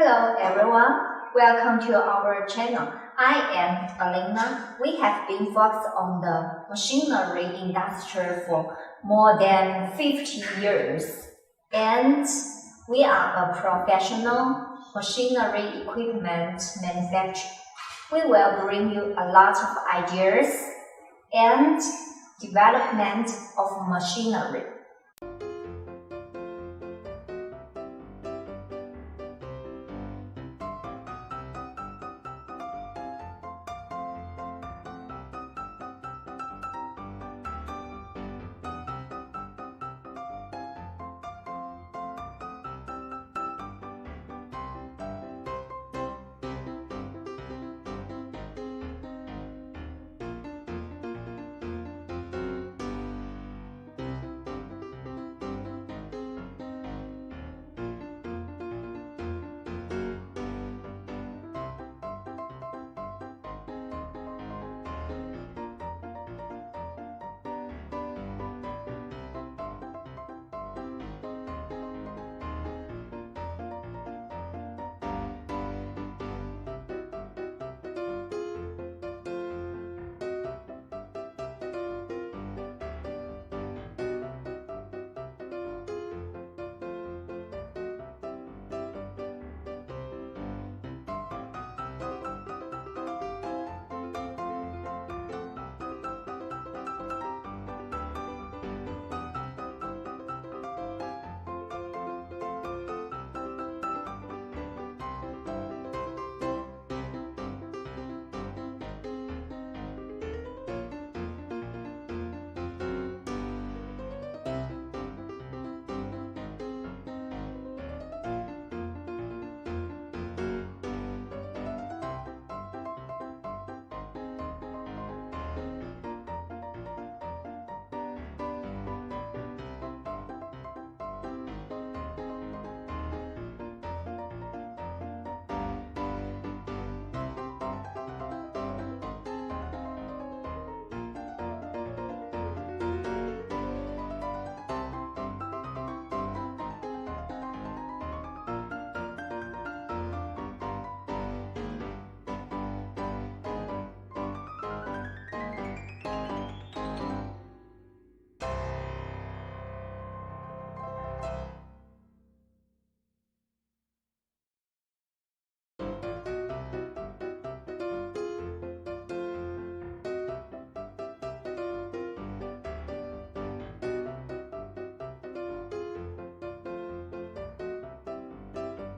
Hello everyone, welcome to our channel. I am Alina. We have been focused on the machinery industry for more than 50 years, and we are a professional machinery equipment manufacturer. We will bring you a lot of ideas and development of machinery.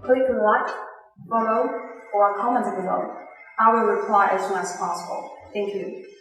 Click like, follow, or comment below. I will reply as soon as possible. Thank you.